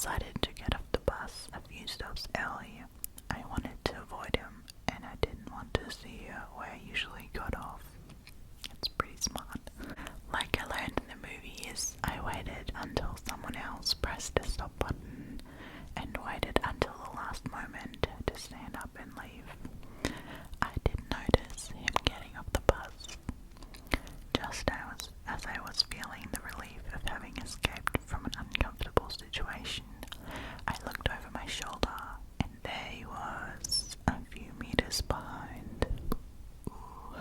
decided to get off the bus a few stops early. I wanted to avoid him, and I didn't want to see where I usually got off. It's pretty smart. Like I learned in the movies, I waited until someone else pressed the stop button and waited until the last moment to stand up and leave. I didn't notice him getting off the bus. Just as I was feeling the relief of having escaped from an uncomfortable situation, I looked over my shoulder, and there he was, a few meters behind. Ooh.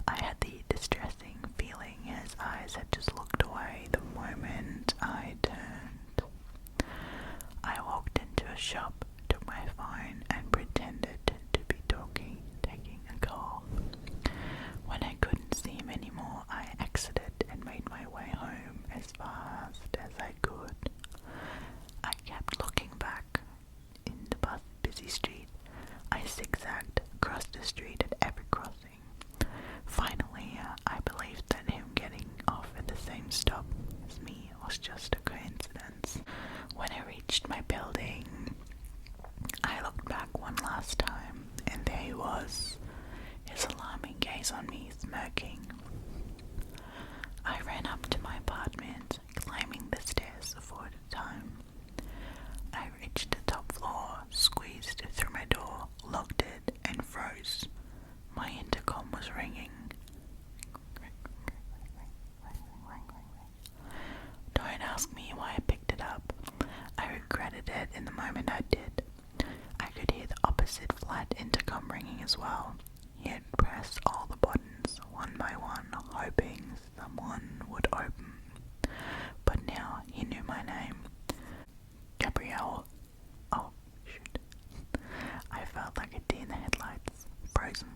I had the distressing feeling his eyes had just looked away the moment I turned. I walked into a shop, took my phone, and pretended to be taking a call. When I couldn't see him anymore, I exited and made my way home as fast as I could. I kept looking back in the busy street. I zigzagged across the street at every crossing. Finally, I believed that him getting off at the same stop as me was just a coincidence. When I reached my building, I looked back one last time, and there he was, his alarming gaze on me, smirking. I ran up to my apartment, climbing the stairs a foot at a time. I reached the top floor, squeezed through my door, locked it, and froze. My intercom was ringing. Don't ask me why I picked it up. I regretted it in the moment I did. I could hear the opposite flat intercom ringing as well. He had pressed all the buttons, one by one, hoping someone would open. But now he knew my name. Gabrielle. Oh, shoot. I felt like a deer in the headlights, frozen.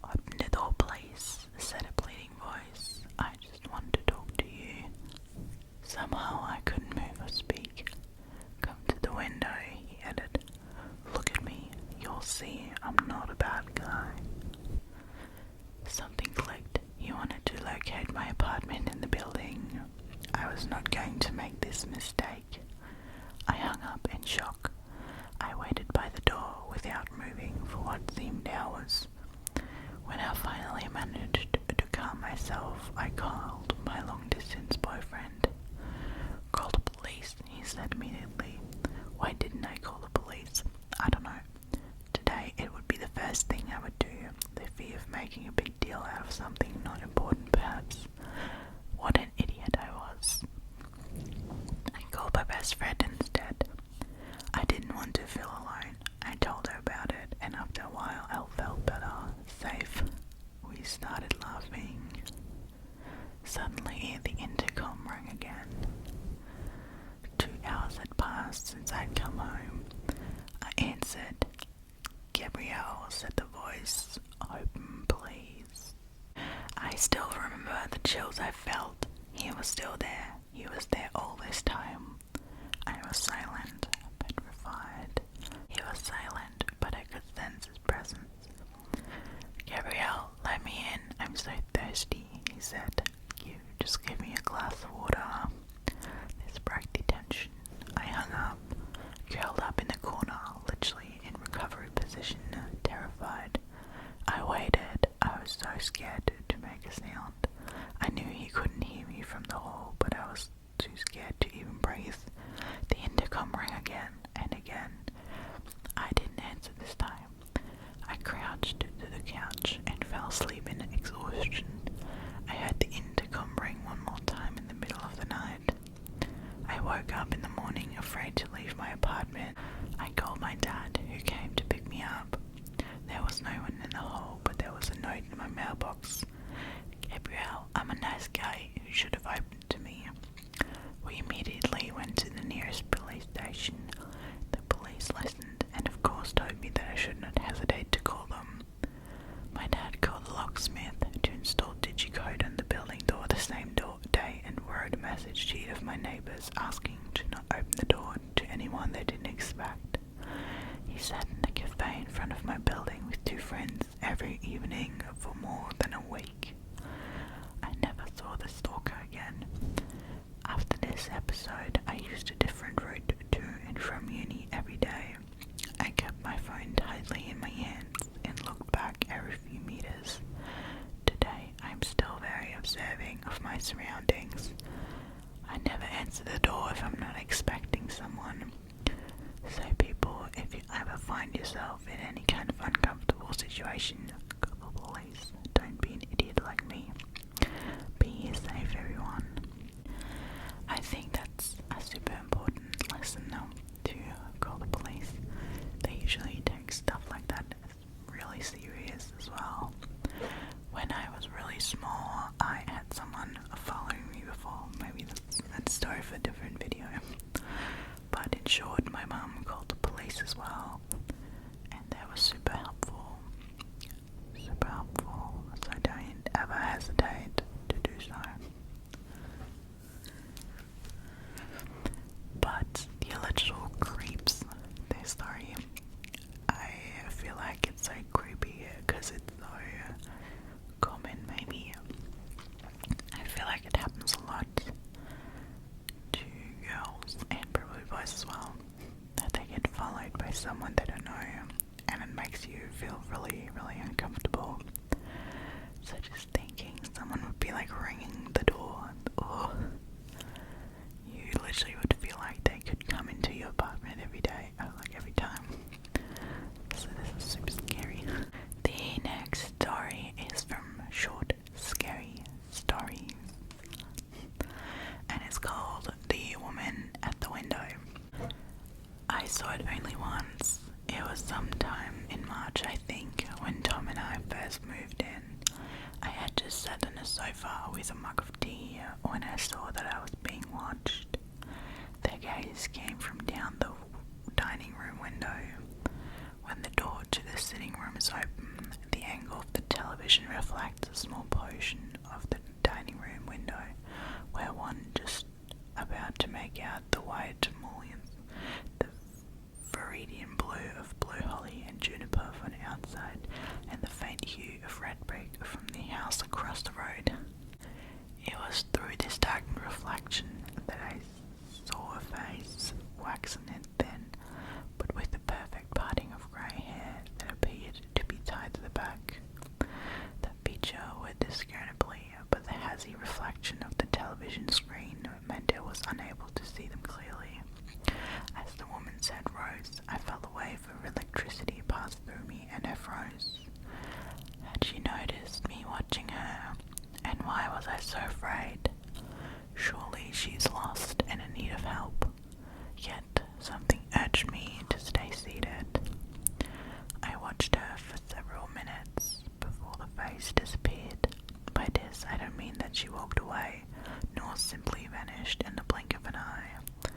Open the door, please, said a pleading voice. I just want to talk to you. Somehow I couldn't move or speak. Come to the window, he added. Look at me. You'll see I'm not a bad guy. Something clicked. He wanted to locate my apartment in the building. I was not going to make this mistake. I hung up in shock. I waited by the door without moving for what seemed hours. When I finally managed to calm myself, I called my long-distance boyfriend. Call the police, he said immediately. Why didn't I call the police? I don't know. Today it would be the first thing I would do. The fear of making a big deal out of something not important, perhaps. What an idiot I was. I called my best friend instead. I didn't want to feel alone. I told her about it, and after a while I felt better, safe. We started laughing. Suddenly the intercom rang again. 2 hours had passed since I'd come home. I answered. Gabrielle, said the voice. Open, please. I still remember the chills I felt. He was still there. He was there all this time. I was silent, petrified. He was silent, but I could sense his presence. Gabrielle, let me in. I'm so thirsty, he said. Just give me a glass of water. This broke the tension. I hung up, curled up in the corner, literally in recovery position, terrified. I waited. I was so scared to make a sound. I knew he couldn't hear me from the hall, but I was too scared to even breathe. The intercom rang again and again. I didn't answer this time. I crouched to the couch and fell asleep in exhaustion. I heard the intercom ring one more time in the middle of the night. I woke up in the morning afraid to leave my apartment. I called my dad, who came to pick me up. There was no one in the hall, but there was a note in my mailbox. Gabrielle, I'm a nice guy who should have opened to me. We immediately went to the nearest police station. The police listened and of course told me that I should not hesitate to call them. My dad called the locksmith to install digicode on the building door the same day and wrote a message sheet of my neighbours asking to not open the door to anyone they didn't expect. He sat in the cafe in front of my building with 2 friends every evening for more than a week. I never saw the stalker again. After this episode, I used a different route to and from uni every day. I kept my phone tightly in my hands and looked back every few meters. Today, I'm still very observing of my surroundings. I never answer the door if I'm not expecting someone. So people, if you ever find yourself in any kind of uncomfortable situation, call the police. Don't be an idiot like me. Be safe, everyone. I think that's a super important lesson now, to call the police. They usually take stuff like that really serious as well. When I was really small, I had someone following me before. Maybe that's a story for a different video. But in short, my mum called the police as well, and they were super helpful. Super helpful. So don't ever hesitate to do so. But the alleged creeps, their story, I feel like it's so creepy because it's so common. Maybe I feel like it happens a lot to girls and probably boys as well, that they get followed by someone they don't know, and it makes you feel really, really uncomfortable. So just thinking someone would be like ringing the door, or you literally would feel like they could come into your apartment every day, or like every time. So this is super scary. The next story is from Short Scary Stories, and it's called The Woman at the Window. I saw it only once. It was sometime in March, I think, when Tom and I first moved in. I had just sat on a sofa with a mug of tea when I saw that I was being watched. The gaze came from down the dining room window. When the door to the sitting room is open, the angle of the television reflects a small portion of the dining room window, where one just about to make out the white mullions, the viridian blue of blue holly and juniper from the outside, and the faint hue of red brick from the house across the road. It was through this dark reflection that I saw a face, waxen and thin, but with the perfect parting of grey hair that appeared to be tied to the back. The feature were discernibly, but the hazy reflection of the television screen meant I was unable to see them clearly. As the woman's head rose, I felt a wave of electricity pass through me and I froze. Had she noticed me watching her? And why was I so afraid? Surely she's lost and in need of help. Yet something urged me to stay seated. I watched her for several minutes before the face disappeared. By this I don't mean that she walked away, nor simply vanished in the blink of an eye.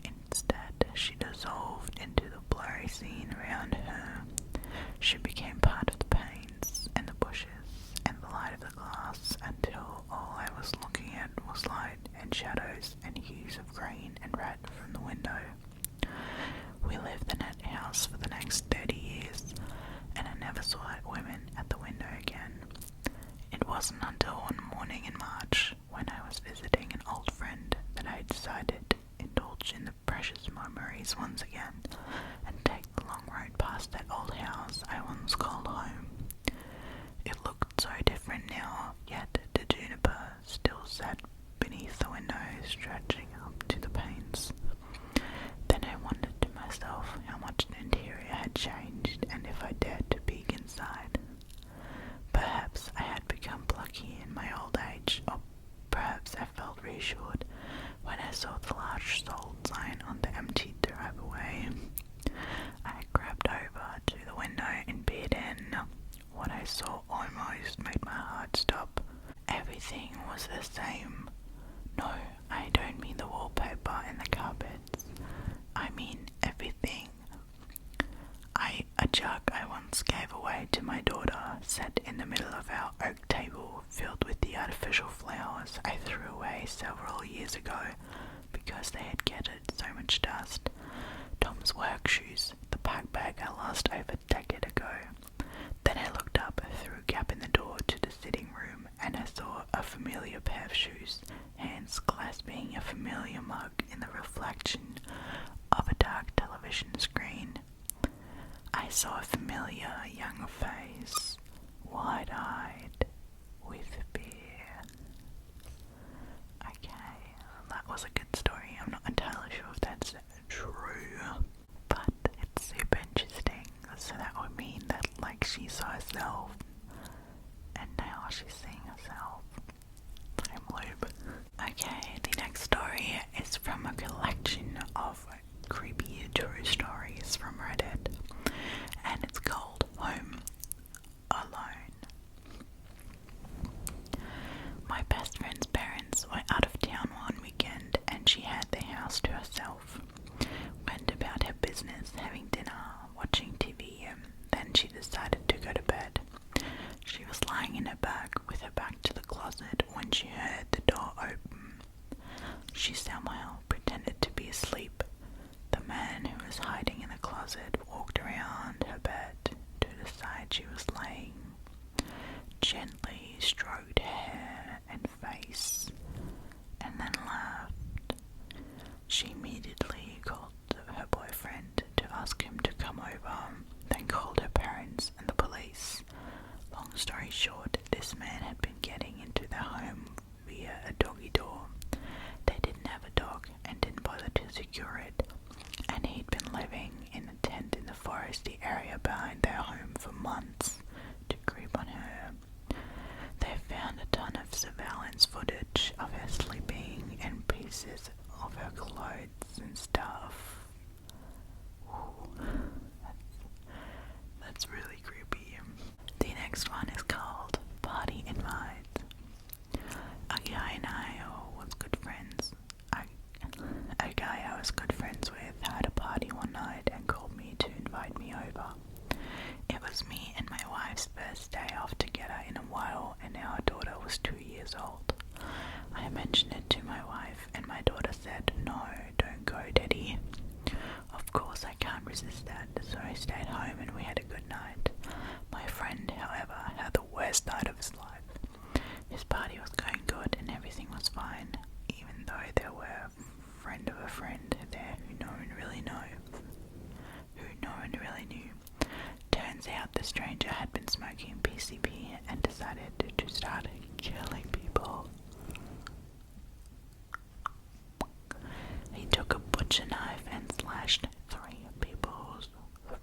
Instead, she dissolved into the blurry scene around her. She became part of the panes and the bushes and the light of the glass until all I was looking at was light and shadows and hues of green and red from the window. We lived in that house for the next 30 years, and I never saw that woman at the window again. It wasn't until one morning in March, when I was visiting an old friend, that I decided to indulge in the precious memories once again, and take the long road past that old house I once called home. It looked so different now, yet the juniper still sat beneath the window, stretching up to the panes. Then I wondered to myself how much the interior had changed, and if I dared to peek inside. Perhaps I had become plucky in my old age, or perhaps I felt reassured when I saw the large sold sign on the empty driveway. I grabbed over to the window and peered in. What I saw almost made my heart stop. Everything was the same. No, I don't mean the wallpaper and the carpets. I mean everything. A jug I once gave away to my daughter sat in the middle of our oak table, filled with the artificial flowers I threw away several years ago because they had gathered so much dust. Tom's work shoes, the pack bag I lost over a decade ago. Then I looked up through a gap in the door to the sitting room, and I saw a familiar pair of shoes, hands clasping a familiar mug collection of creepy true stories from Reddit, and it's called Home Alone. My best friend's parents were out of town one weekend and she had the house to herself. Went about her business, having dinner, watching TV, and then she decided to go to bed. She was lying in her bed with her back to the closet when she heard the door open. She somehow pretended to be asleep. The man who was hiding in the closet walked around her bed to the side she was laying, gently stroked her hair and face, and then laughed. She immediately called her boyfriend to ask him to come over, then called her parents and the police. Long story short, this man had been getting into their home via a doggy door. They didn't have a dog and didn't bother to secure it, and he'd been living in a tent in the foresty area behind their home for months to creep on her. They found a ton of surveillance footage of her sleeping and pieces of her clothes and stuff. Ooh, that's really creepy. The next one is called Party Invite. A guy and I was good friends. A guy I was good friends with had a party one night and called me to invite me over. It was me and my wife's first day off together in a while, and our daughter was 2 years old. I mentioned it to my wife, and my daughter said, "No, don't go, Daddy." Of course, I can't resist that, so I stayed home and we had a good night. My friend, however, had the worst night of his life. His party was going good and everything was fine, even though there were a friend of a friend there who no one really knew. Turns out the stranger had been smoking PCP and decided to start killing people. He took a butcher knife and slashed 3 people's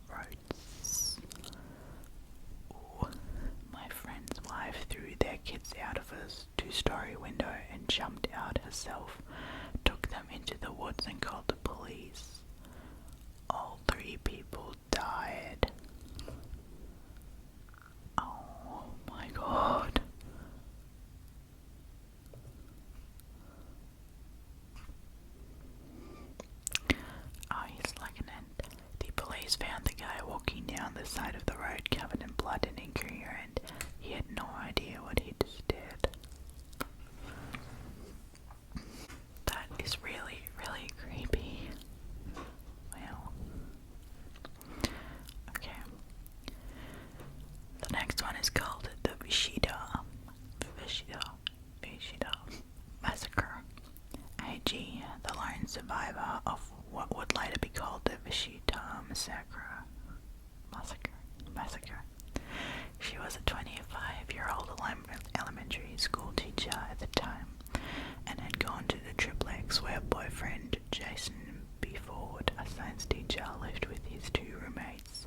throats. Ooh. My friend's wife threw their kids out of a 2-story window and jumped out herself, took them into the woods and called the police. All 3 people died. Oh my god. Oh, he's like an end. The police found the guy walking down the side of the road covered in blood and injury, and he had no idea what he just did. That is really, really creepy. Wow. Okay. The next one is called the Bushido Massacre. AG, the lone survivor of what would later be called the Bushido Massacre. She was a 25-year-old elementary school teacher at the time and had gone to the triplex where boyfriend Jason B. Ford, a science teacher, lived with his 2 roommates,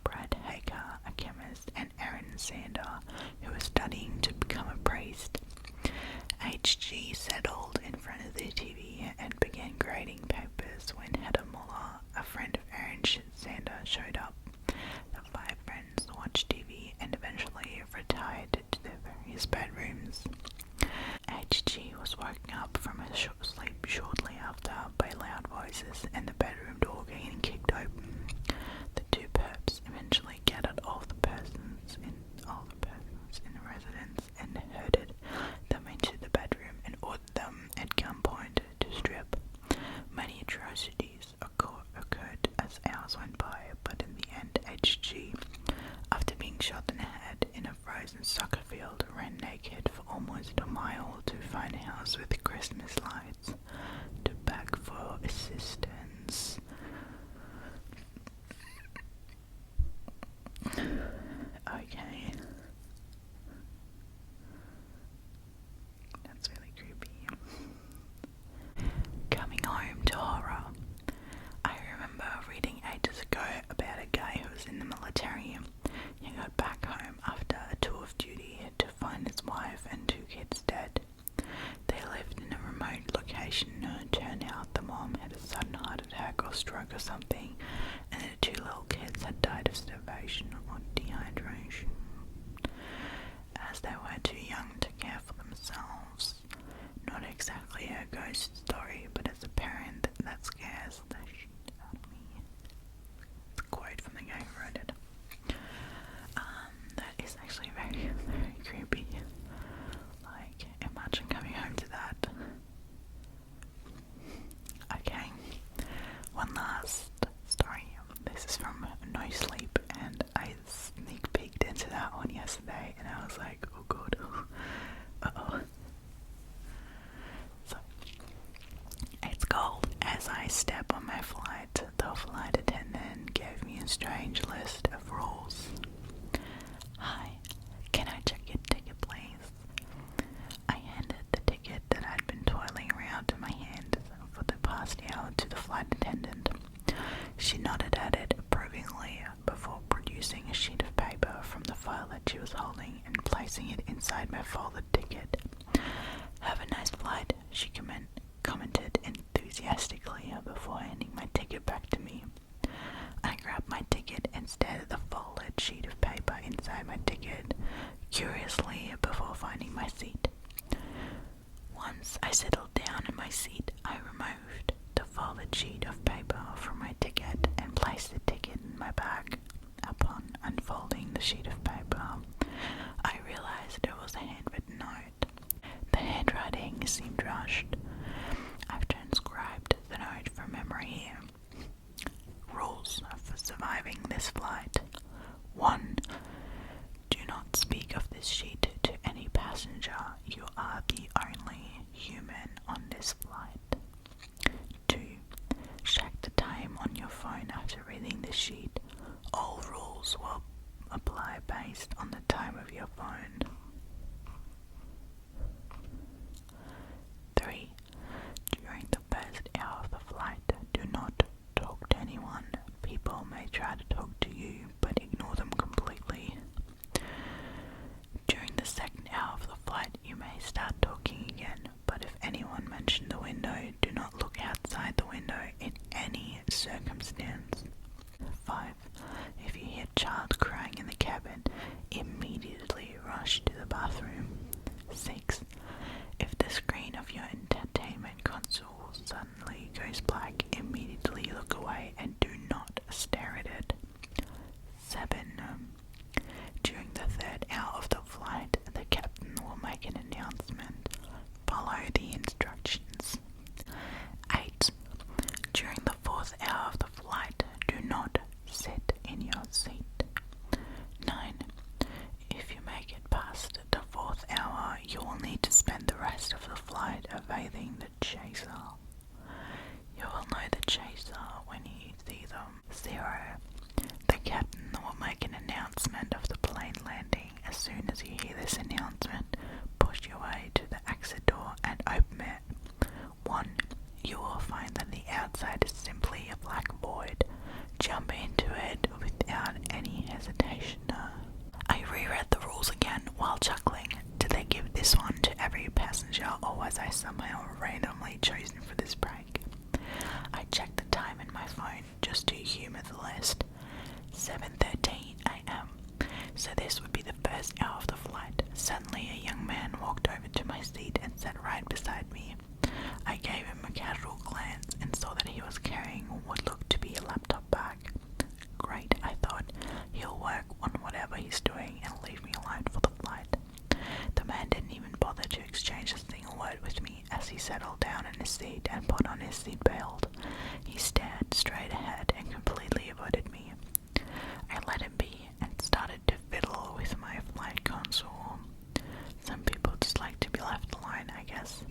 Brad Haker, a chemist, and Aaron Sander, who was studying to become a priest. HG settled in front of the TV and began grading papers when Hedda Muller, a friend of Aaron Sander, showed up. The 5 friends watched TV and eventually retired to their various bedrooms. HG was woken up from a short sleep shortly after by loud voices and the bedroom door getting kicked open. The 2 perps eventually gathered all the persons in the residence and herded them into the bedroom and ordered them at gunpoint to strip. Many atrocities occurred as hours went by, but in the end, HG, after being shot in the head in a frozen soccer field, ran naked for almost a mile to find a house with Christmas lights to beg for assistance. Okay. That's really creepy. Coming home to horror. I remember reading ages ago about a guy who was in the military. He got back home after a tour of duty to find his wife and 2 kids dead. They lived in a remote location attack or stroke or something, and the two little kids had died of starvation or dehydration, as they were too young to care for themselves. Not exactly a ghost story, but as a parent, that scares the shit out of me. It's a quote from the guy who wrote it. That is actually very, very creepy. Like, imagine coming home to that. Okay, one last story. This is from No Sleep, and I sneak peeked into that one yesterday, and I was like, oh god, uh-oh. So, it's called As I Step on My Flight. The flight attendant gave me a strange list of rules. Hi, can I check your ticket, please? I handed the ticket that I'd been toiling around in my hand for the past hour to the flight attendant. She nodded at it approvingly before producing a sheet of paper from the file that she was holding and placing it inside my folded ticket. Have a nice flight, she commented enthusiastically before handing my ticket back to me. I grabbed my ticket and stared at the folded sheet of paper inside my ticket, curiously before finding my seat. Once I settled down in my seat, I removed the folded sheet of paper from my ticket and placed the ticket in my bag. Upon unfolding the sheet of paper, I realized it was a handwritten note. The handwriting seemed rushed. I've transcribed the note from memory here. Rules for surviving this flight. 1. Do not speak of this sheet to any passenger. You are the only human on this flight. 2. Check the time on your phone after reading this sheet. All rules will apply based on the time of your phone. 3. During the first hour of the flight, do not talk to anyone. People may try to talk to you, but ignore them completely. During the second hour of the flight, you may start talking again, but if anyone mentioned the window, do not look outside the window in any circumstance. 5. If you hear a child crying in the cabin, immediately rush to the bathroom. 6. If the screen of your entertainment console suddenly goes black, immediately look away and do not stare at it. 7. During the third hour of the flight, the captain will make an announcement. Follow the instructions. 8. During the fourth hour of the flight, do not sit in your seat. 9. If you make it past the fourth hour, you will need to spend the rest of the flight evading the chaser. You will know the chaser when you see them. 0. The captain will make an announcement of the plane landing. As soon as you hear this announcement, push your way to the exit door and open it. 1. You will find that the outside is simply a black void. Jump into it without any hesitation. I reread the rules again while chuckling. Did they give this one to every passenger, or was I somehow randomly chosen for this prank? I checked the time in my phone just to humour the list. 7:13 a.m. So this would be the first hour of the flight. Suddenly a young man walked over to my seat and sat right beside me. I gave him a casual glance and saw that he was carrying what looked to be a laptop bag. Great, I thought. He'll work on whatever he's doing and leave me alone for the flight. The man didn't even bother to exchange a single word with me as he settled down in his seat and put on his seatbelt. He stared straight ahead and completely avoided me. I let him be and started to fiddle with my flight console. Some people just like to be left alone, I guess.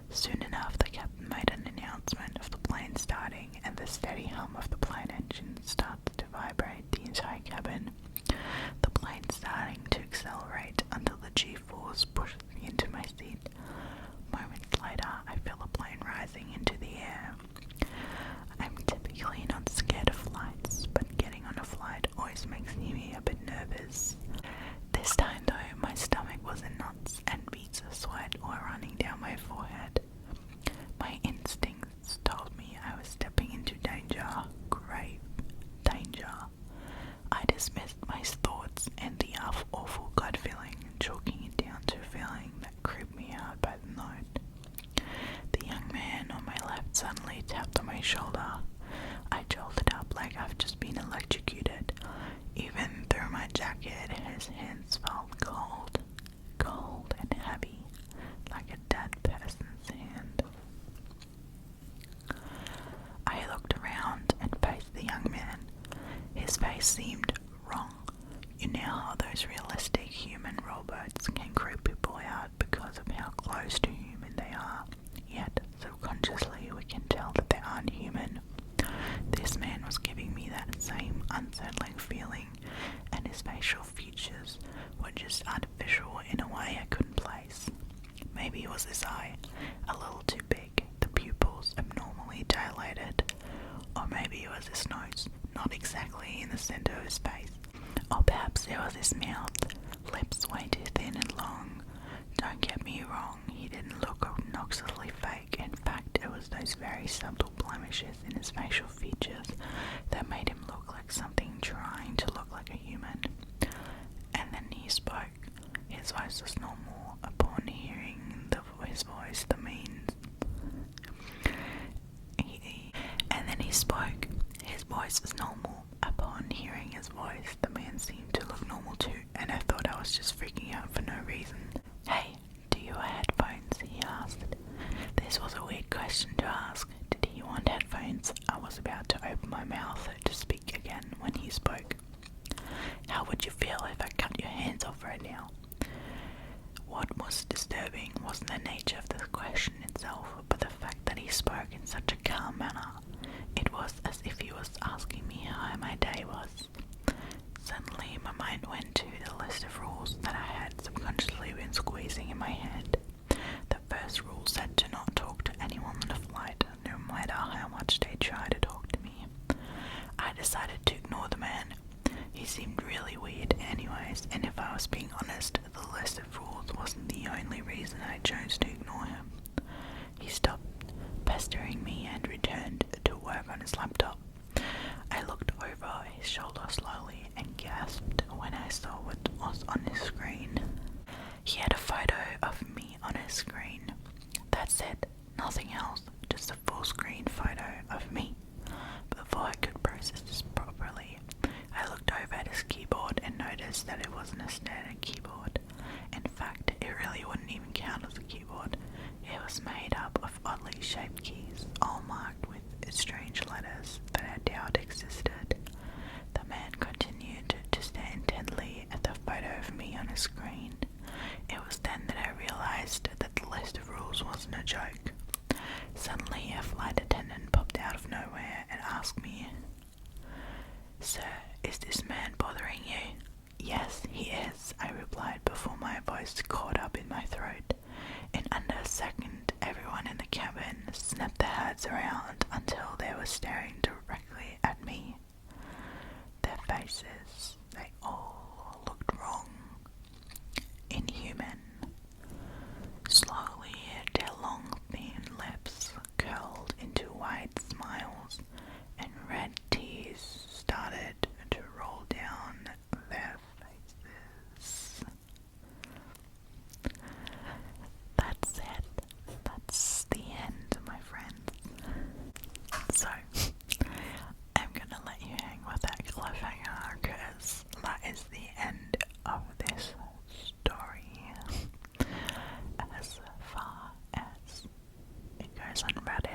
Soon enough, the captain made an announcement of the plane starting, and the steady hum of the plane engine started to vibrate the entire cabin. The plane starting to accelerate until the G-force pushed me into my seat. Moments later, I feel the plane rising into the air. I'm typically not scared of flights, but getting on a flight always makes me a bit nervous. This time though, my stomach was in knots and beads of sweat were running down my forehead. My instinct his shoulder. I jolted up like I've just been electrocuted. Even through my jacket, his hands felt cold, cold and heavy, like a dead person's hand. I looked around and faced the young man. His face seemed wrong. You know how those realistic human robots can creep people out because of how close to human they are, yet subconsciously we can tell that they aren't human. This man was giving me that same unsettling feeling, and his facial features were just artificial in a way I couldn't place. Maybe it was his eye, a little too big, the pupils abnormally dilated, or maybe it was his nose, not exactly in the center of his face, or perhaps it was his mouth, lips way too thin and long. Don't get me wrong, he didn't look obnoxiously fake. In fact, it was those very subtle blemishes in his facial features that made him look like something trying to look like a human. And then he spoke. His voice was normal. Upon hearing his voice, the means. And then he spoke. His voice was normal. Upon hearing his voice, the man seemed to look normal too, and I thought I was just freaking out for no reason. Hey, do you wear headphones? He asked. This was a weird question to ask. Did he want headphones? I was about to open my mouth to speak again when he spoke. How would you feel if I cut your hands off right now? What was disturbing wasn't the nature of the question itself, but the fact that he spoke in such a calm manner. It was as if he was asking me how my day was. Suddenly my mind went to the list of rules that I had subconsciously been squeezing in my head. The first rule said to not talk to anyone on the flight, no matter how much they tried to talk to me. I decided to ignore the man. He seemed really weird anyways, and if I was being honest, the list of rules wasn't the only reason I chose to ignore him. He stopped pestering me and returned to work on his laptop. I looked over his shoulder slowly and gasped when I saw what was on his screen. He had a photo of me on his screen. That's it, nothing else, just a full screen photo of me. Before I could process this properly, I looked over at his keyboard and noticed that it wasn't a standard keyboard. In fact, it really wouldn't even count as a keyboard. It was made up of oddly shaped keys, all marked with strange letters that I doubt existed. The man continued to stare intently at the photo of me on his screen. It was then that I realized that the list of rules wasn't a joke. Suddenly, a flight attendant popped out of nowhere and asked me, "Sir, is this man bothering you?" "Yes, he is," I replied before my voice caught up in my throat. In under a second, everyone in the cabin snapped their heads around until they were staring directly at me. Their faces, they all looked wrong, inhuman. Slowly, their long, thin lips curled into wide smiles, and red tears started to roll down their faces. That's it. That's the end, my friends. So, I'm gonna let you hang with that cliffhanger because that is the end of this story. As far as it goes on Reddit.